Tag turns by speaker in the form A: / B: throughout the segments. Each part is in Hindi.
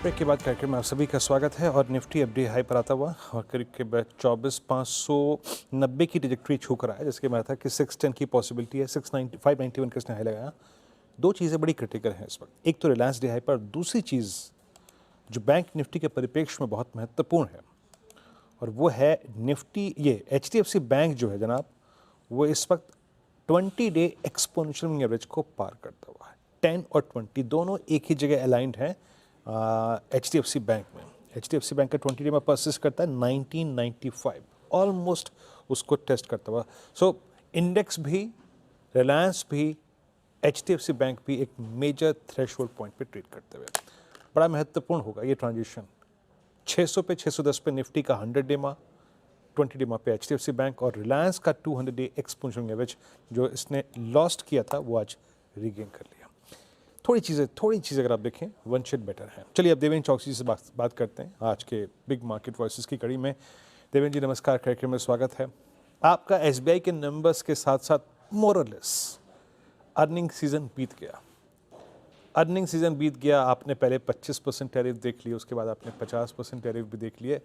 A: ब्रेक के बाद कार्यक्रम में आप सभी का स्वागत है और निफ्टी अपडे हाई पर आता हुआ और करीब 24,590 की ट्रैजेक्टरी छू कर आया, जिसके बाद था कि 610 की पॉसिबिलिटी है। 690 591 का इसने हाई लगाया। दो चीज़ें बड़ी क्रिटिकल हैं इस वक्त, एक तो रिलायंस डे हाई पर, दूसरी चीज़ जो बैंक निफ्टी के परिप्रेक्ष्य में बहुत महत्वपूर्ण है और वो है निफ्टी, ये HDFC बैंक जो है जनाब, वो इस वक्त 20-डे एक्सपोनेंशियल मूविंग एवरेज को पार करता हुआ है। 10 और 20 दोनों एक ही जगह अलाइंड हैं HDFC बैंक में। HDFC बैंक का 20-डे में परसिस्ट करता है 1995, ऑलमोस्ट उसको टेस्ट करता हुआ। सो इंडेक्स भी, रिलायंस भी, HDFC बैंक भी एक मेजर थ्रेशोल्ड पॉइंट पे ट्रेड करते हुए बड़ा महत्वपूर्ण होगा ये ट्रांजिशन। 600 पे 610 पे निफ्टी का 100-डे मा, 20-डे मा पे HDFC बैंक और रिलायंस का 200-डे एक्सपोनेंशियल एवरेज जो इसने लॉस्ट किया था वो आज रीगेन कर लिया। थोड़ी चीज़ें अगर आप देखें वन शेड बेटर है। चलिए अब देवेंद्र चौकसी से बात करते हैं आज के बिग मार्केट वॉइसेस की कड़ी में। देवेंद्र जी नमस्कार, कार्यक्रम में स्वागत है आपका। SBI के नंबर्स के साथ साथ मोरलेस अर्निंग सीजन बीत गया। आपने पहले 25% टैरिफ देख लिए, उसके बाद आपने 50% टैरिफ भी देख लिए,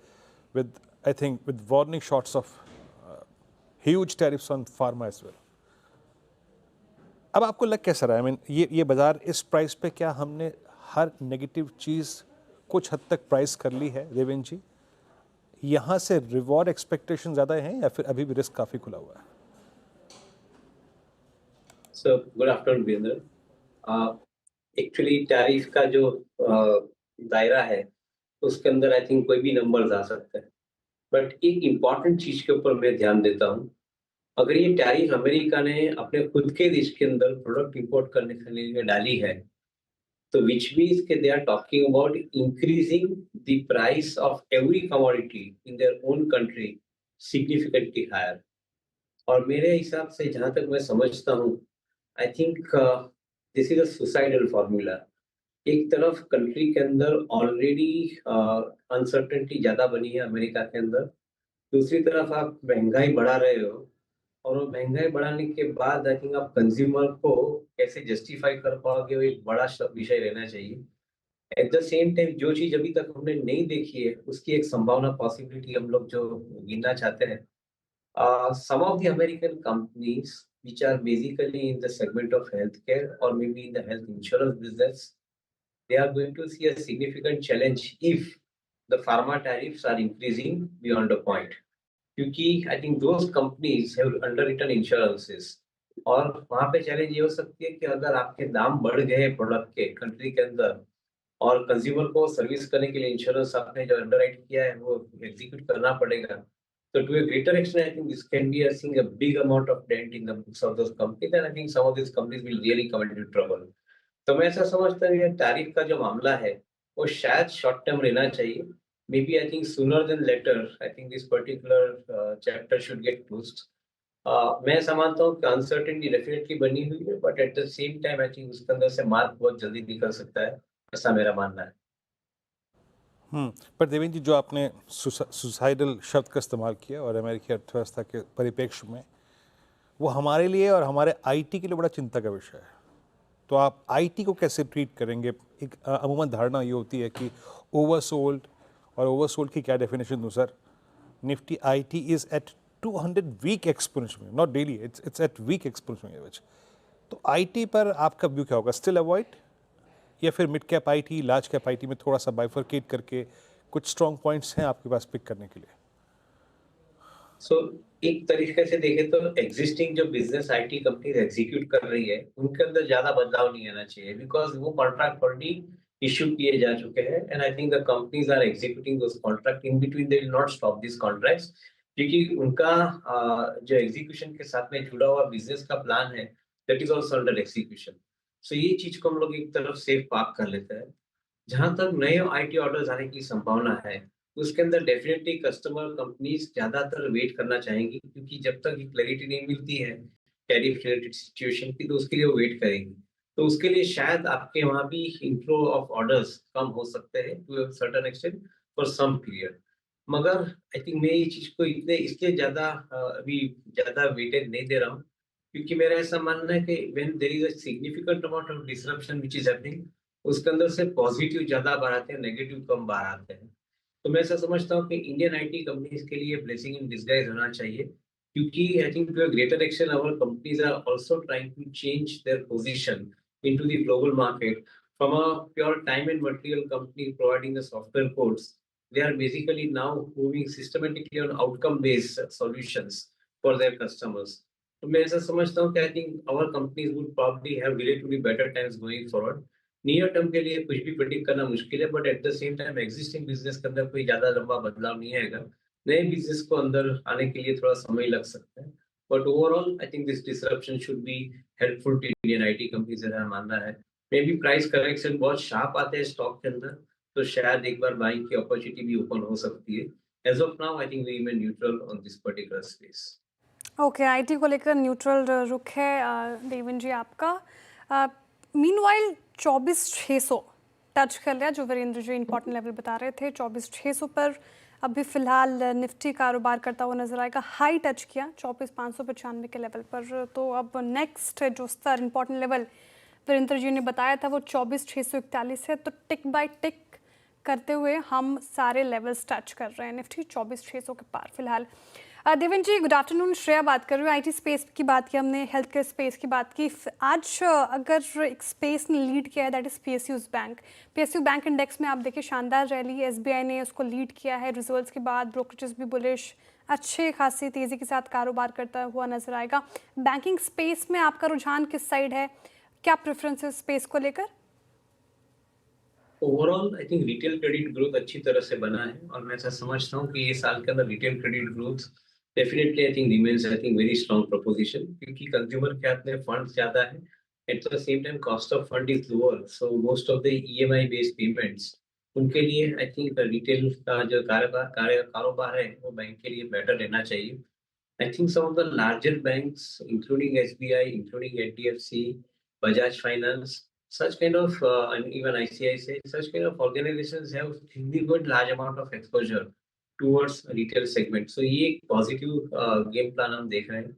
A: with I think with warning shots of huge tariffs on pharma as well. अब आपको लग कैसा रहा है? ये बाजार इस प्राइस पे, क्या हमने हर नेगेटिव चीज़ कुछ हद तक प्राइस कर ली है देवेंद्र जी? यहाँ से रिवॉर्ड एक्सपेक्टेशन ज़्यादा हैं या फिर अभी भी रिस्क काफ़ी खुला हुआ है?
B: So good afternoon Virendra. Actually tariff का जो दायरा है उसके अंदर आई थिंक कोई भी नंबर आ सकता है, बट एक इम्पॉर्टेंट चीज के ऊपर मैं ध्यान देता हूँ। अगर ये टैरिफ अमेरिका ने अपने खुद के देश के अंदर प्रोडक्ट इंपोर्ट करने के लिए डाली है, तो विच मीन्स के they are talking about increasing the price of every commodity in their own country significantly higher. और मेरे हिसाब से जहां तक मैं समझता हूँ, I think this is a suicidal formula. एक तरफ कंट्री के अंदर ऑलरेडी अनसर्टेनिटी ज्यादा बनी है अमेरिका के अंदर, दूसरी तरफ आप महंगाई बढ़ा रहे हो, और वो महंगाई बढ़ाने के बाद आई थिंक आप कंज्यूमर को कैसे जस्टिफाई कर पाओगे, वो एक बड़ा विषय रहना चाहिए। एट द सेम टाइम जो चीज अभी तक हमने नहीं देखी है उसकी एक संभावना, पॉसिबिलिटी हम लोग जो गिनना चाहते हैं। Some of the American companies which are basically in the segment of healthcare or maybe in the health insurance business, they are going to see a significant challenge if the pharma tariffs are increasing beyond a point. क्योंकि I think those companies have underwritten insurances, और वहां पे चैलेंज ये हो सकती है कि अगर आपके दाम बढ़ गए प्रोडक्ट के कंट्री के अंदर और कंज्यूमर को सर्विस करने के लिए इंश्योरेंस आपने जो अंडरराइट किया है वो एग्जीक्यूट करना पड़ेगा। So to a greater extent, I think this can be seeing a big amount of dent in the books of those companies, and I think some of these companies will really come into trouble. तो मैं ऐसा समझता हूँ ये टैरिफ का जो मामला है वो शायद शॉर्ट टर्म रहना चाहिए। Maybe I think sooner than later I think this particular chapter should get closed. मैं ऐसा मानता हूँ कि अनसर्टेनिटी डेफिनेटली बनी हुई है, but at the same time I think उसके अंदर से मार्क बहुत जल्दी निकल सकता है, ऐसा मेरा मानना है।
A: पर देवेंद्र जी, जो आपने सुसाइडल शब्द का इस्तेमाल किया और अमेरिकी अर्थव्यवस्था के परिप्रेक्ष्य में, वो हमारे लिए और हमारे IT के लिए बड़ा चिंता का विषय है। तो आप IT को कैसे ट्रीट करेंगे? एक अमूमन धारणा ये होती है कि ओवरसोल्ड, और ओवरसोल्ड की क्या डेफिनेशन दूँ sir? Nifty IT is at 200 week exponential, not daily, it's at week exponential average. तो IT पर आपका व्यू क्या होगा? स्टिल अवॉइड, या फिर mid cap IT, large cap IT में थोड़ा सा बाइफरकेट करके कुछ स्ट्रॉन्ग पॉइंट्स हैं आपके पास पिक करने के लिए?
B: सो एक तरीके से देखें तो एग्जिस्टिंग जो बिजनेस आईटी कंपनीज एग्जीक्यूट कर रही है उनके अंदर ज्यादा बदलाव नहीं आना चाहिए, बिकॉज वो कॉन्ट्रैक्ट ऑलरेडी इश्यू किए जा चुके हैं, and I think the companies are executing those contract in between, they will not stop this contracts, क्योंकि उनका जो एग्जीक्यूशन के साथ में जुड़ा हुआ बिजनेस का प्लान है that is also under execution. So ये चीज को हम लोग एक तरफ सेफ पार्क कर लेते हैं। जहाँ तक नए आईटी ऑर्डर्स आने की संभावना है, उसके अंदर डेफिनेटली कस्टमर कंपनीज ज्यादातर वेट करना चाहेंगी, क्योंकि जब तक क्लैरिटी नहीं मिलती है टैरिफ रिलेटेड सिचुएशन की, तो उसके लिए वो वेट करेंगी। तो उसके लिए शायद आपके वहाँ भी इनफ्लो ऑफ ऑर्डर्स कम हो सकते हैं to a certain extent for some period. मगर आई थिंक मैं ये चीज को इतने इसलिए ज्यादा अभी ज्यादा वेटेज नहीं दे रहा हूँ, क्योंकि मेरा ऐसा मानना है कि when there is a significant amount of disruption which is happening, उसके अंदर से पॉजिटिव ज्यादा बाहर आते हैं, नेगेटिव कम बाहर आते हैं। तो मैं ऐसा समझता हूँ कि इंडियन आईटी कंपनीज के लिए ब्लेसिंग इन डिस्गाइज होना चाहिए, क्योंकि I think to a greater extent our companies are also trying to change their position into the global market from a pure time and material company providing the software codes. They are basically now moving systematically on outcome based solutions for their customers. तो मैं ऐसा समझता हूँ कि I think our companies would probably have relatively better times going forward. Near term के लिए कुछ भी प्रेडिक्ट करना मुश्किल है, but at the same time existing business के अंदर कोई ज्यादा लंबा बदलाव नहीं आएगा। नए बिजनेस को अंदर आने के लिए थोड़ा समय लग सकता है, but overall I think this disruption should be helpful to Indian IT companies, ऐसा मानना है। मे बी प्राइस करेक्शन बहुत शार्प आते हैं स्टॉक के अंदर, तो शायद एक बार बाइंग की अपॉर्चुनिटी भी ओपन हो सकती है। As of now I think we remain neutral on this particular space.
C: Okay, IT को लेकर न्यूट्रल रुख है देवेंद्र जी आपका। मीनवाइल 24,600 टच कर लिया, जो वीरेंद्र जी इंपॉर्टेंट लेवल बता रहे थे। 24,600 पर अभी फिलहाल निफ्टी कारोबार करता हुआ नजर आएगा। हाई टच किया 24,595 के लेवल पर। तो अब नेक्स्ट जो स्तर इंपॉर्टेंट लेवल वीरेंद्र जी ने बताया था वो 24,641 है। तो टिक बाय टिक करते हुए हम सारे लेवल्स टच कर रहे हैं। निफ्टी 24,600 के पार फिलहाल। देवेंद्र जी गुड आफ्टरनून, श्रेया बात कर रही हूँ। आईटी स्पेस की बात की हमने, हेल्थ केयर स्पेस की बात की। आज अगर एक स्पेस ने लीड किया है that is PSUs bank. PSU bank index में आप देखिए शानदार रैली, एसबीआई ने उसको लीड किया है। रिजल्ट्स के बाद ब्रोकरेजेस भी बुलिश, अच्छे खासी तेज़ी के साथ कारोबार करता हुआ नजर आएगा। बैंकिंग स्पेस में आपका रुझान किस साइड है, क्या प्रेफरेंस है स्पेस को लेकर?
B: Overall I think retail credit growth अच्छी तरह से बना है, और मैं ऐसा समझता हूँ कि ये साल के अंदर retail credit growth definitely I think remains I think very strong proposition, क्योंकि कंज्यूमर के हाथ में फंड्स ज्यादा है। Eight the same time cost of fund is lower, so most of the EMI based payments उनके लिए आई थिंक रिटेल का जो कारोबार है वो बैंक के लिए बेटर रहना चाहिए। I think some of the larger banks, including SBI, including HDFC, Bajaj Finance, such kind of, and even ICICI, such kind of organizations have significant large amount of exposure towards retail segment. So ये एक पॉजिटिव गेम प्लान हम देख रहे हैं।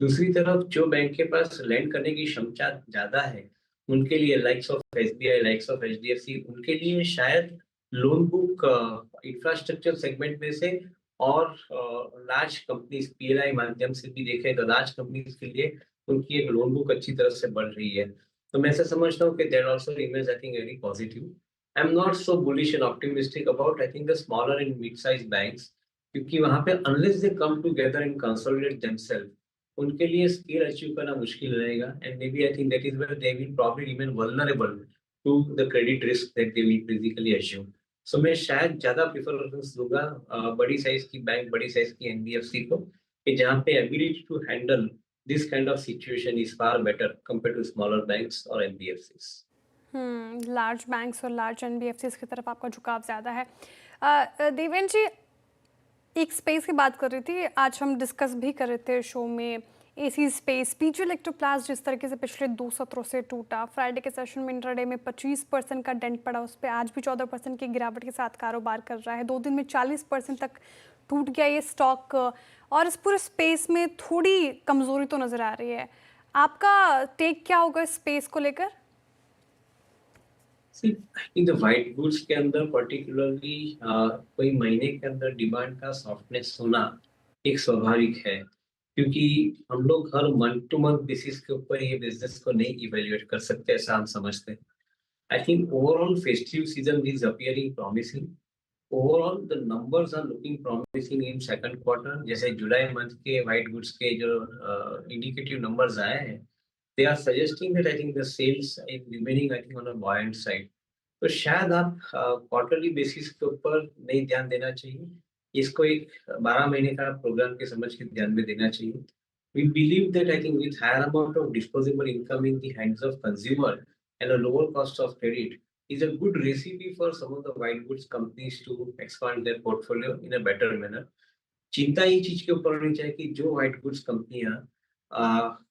B: दूसरी तरफ जो बैंक के पास लैंड करने की क्षमता ज्यादा है, उनके लिए likes of SBI, likes of HDFC, उनके लिए शायद लोन बुक इंफ्रास्ट्रक्चर सेगमेंट में से, और लार्ज कंपनीज पीएलआई माध्यम से भी देखें तो लार्ज कंपनीज के लिए उनकी एक लोन बुक अच्छी तरह से बढ़ रही है। तो मैं ऐसा समझता हूँ कि that also remains I think very positive. I am not so bullish and optimistic about I think the smaller and mid size banks, क्योंकि वहां पे unless they come together and consolidate themself, उनके लिए स्केल अचीव करना मुश्किल रहेगा। And maybe I think that is where they will probably remain vulnerable to the credit risk that they will basically assume. So मैं शायद ज्यादा प्रेफरेंस दूंगा बड़ी साइज की बैंक, बड़ी साइज की एनबीएफसी को, कि जहाँ पे ability to handle this kind of situation is far better compare to smaller banks और एनबीएफसीज।
C: लार्ज बैंक्स और लार्ज एनबीएफसीज की तरफ आपका झुकाव ज़्यादा है। देवेंद्र जी एक स्पेस की बात कर रही थी, आज हम डिस्कस भी कर रहे थे शो में, एसी स्पेस। पीजी इलेक्ट्रोप्लास्ट जिस तरीके से पिछले 2 सत्रों से टूटा, फ्राइडे के सेशन में इंट्राडे में 25% का डेंट पड़ा उस पर, आज भी 14% की गिरावट के साथ कारोबार कर रहा है। 2 दिन में 40% तक टूट गया ये स्टॉक, और इस पूरे स्पेस में थोड़ी कमज़ोरी तो नज़र आ रही है। आपका टेक क्या होगा इस स्पेस को लेकर?
B: इन द व्हाइट गुड्स के अंदर पर्टिकुलरली कोई महीने के अंदर डिमांड का सॉफ्टनेस होना एक स्वाभाविक है, क्योंकि हम लोग हर मंथ टू मंथ बेसिस के ऊपर ये बिजनेस को नहीं इवेल्युएट कर सकते, ऐसा हम समझते हैं। I think overall festive season is appearing promising. Overall the numbers are looking promising in second quarter. जैसे जुलाई मंथ के व्हाइट गुड्स के जो इंडिकेटिव नंबर्स आए हैं, they are suggesting that I think the sales is remaining I think on a buoyant side. तो शायद आप क्वार्टरली बेसिस के ऊपर नहीं ध्यान देना चाहिए, इसको एक 12 महीने का प्रोग्राम के समझ के ध्यान में देना चाहिए। We believe that I think with higher amount of disposable income in the hands of consumer and a lower cost of credit is a good recipe for some of the white goods companies to expand their portfolio in a better manner. चिंता ये चीज के ऊपर होनी चाहिए कि जो व्हाइट गुड्स कंपनियां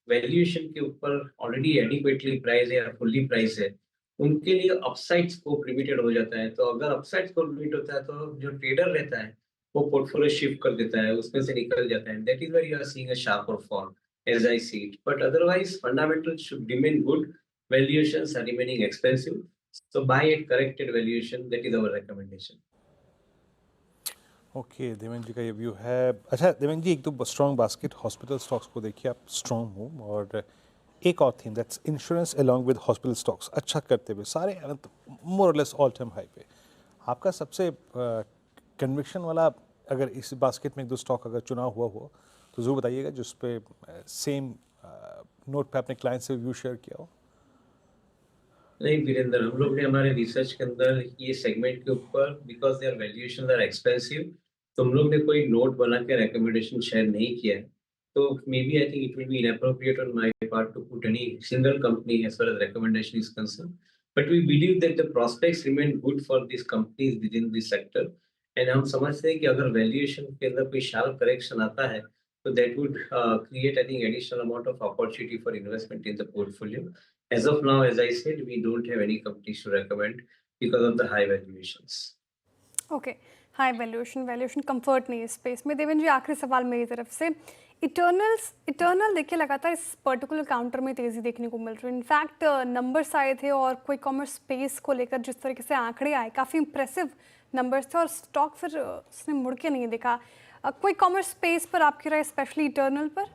B: वैल्यूएशन के ऊपर ऑलरेडी एडिक्वेटली प्राइस है या फुल्ली प्राइस है, उनके लिए अपसाइड स्कोप लिमिटेड हो जाता है। तो अगर अपसाइड स्कोप लिमिट होता है तो जो ट्रेडर रहता है वो पोर्टफोलियो शिफ्ट कर देता है, उसमें से निकल जाता है। That is why you are seeing a sharper fall as I see it, but otherwise fundamentals should remain good. Valuations are remaining expensive, So buy at corrected valuation. That is our recommendation.
A: Okay Devendra ji का ये व्यू है। अच्छा देवेंद्र जी, एक तो स्ट्रॉन्ग बास्केट हॉस्पिटल स्टॉक्स को देखिए आप, स्ट्रॉन्ग मूव, और एक और theme that's insurance along with hospital stocks अच्छा करते हुए सारे मोर और लेस ऑल टाइम हाई पे। आपका सबसे कन्विक्शन वाला अगर इस बास्केट में एक दो स्टॉक अगर चुनाव हुआ हो तो ज़रूर बताइएगा, जिस पे सेम नोट पे अपने क्लाइंट से व्यू शेयर किया हो।
B: नहीं वीरेंद्र, हम लोग ने हमारे रिसर्च के अंदर ये सेगमेंट के ऊपर because their valuation are expensive, तो हम लोग ने कोई नोट बना के रिकमेंडेशन शेयर नहीं किया है। तो maybe I think it will be inappropriate on my part to put any single company as far as recommendation is concern, but we believe that the prospects remain good for this companies within this sector. And हम समझते हैं कि अगर वैल्यूएशन के अंदर कोई शार्प करेक्शन आता है तो that would create I think additional amount of opportunity for investment in the portfolio. As of now, as I said, we don't have any companies to recommend because of the high valuations.
C: Okay, high valuation comfort नहीं है स्पेस में। देवेंद्र जी, आखिरी सवाल मेरी तरफ से, इटर्नल देखिए लगातार इस पर्टिकुलर काउंटर में तेज़ी देखने को मिल रही है। इनफैक्ट नंबर्स आए थे और कोई कॉमर्स स्पेस को लेकर जिस तरीके से आंकड़े आए, काफ़ी इंप्रेसिव नंबर्स थे और स्टॉक फिर उसने मुड़ के नहीं देखा। कोई कॉमर्स स्पेस पर आपकी राय, स्पेशली इटर्नल पर?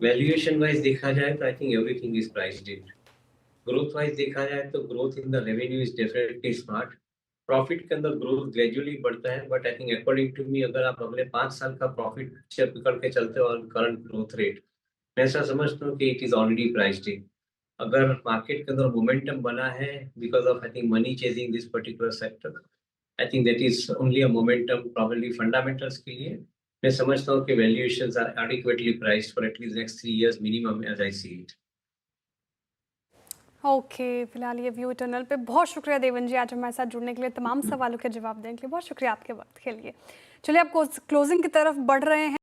B: वैल्यूएशन वाइज देखा जाए तो I think everything is priced in. Growth wise देखा जाए तो growth in the revenue is definitely smart. Profit के अंदर ग्रोथ ग्रेजुअली बढ़ता है, but I think according to me अगर आप अगले 5 साल का प्रॉफिट शेयर पकड़ के चलते हो और करंट ग्रोथ रेट, मैं ऐसा समझता हूँ कि it is already priced in. अगर मार्केट के अंदर मोमेंटम बना है because of I think money chasing this particular sector, I think that is only a momentum probably fundamentals के लिए। मैं समझता हूँ कि valuations are adequately priced for at least next 3 years minimum as I see it.
C: Okay, फिलहाल ये व्यू इटर्नल पे। बहुत शुक्रिया देवेंद्र जी आज हमारे साथ जुड़ने के लिए, तमाम सवालों के जवाब देने के लिए। बहुत शुक्रिया आपके वक्त के लिए। चलिए, आप क्लोजिंग की तरफ बढ़ रहे हैं।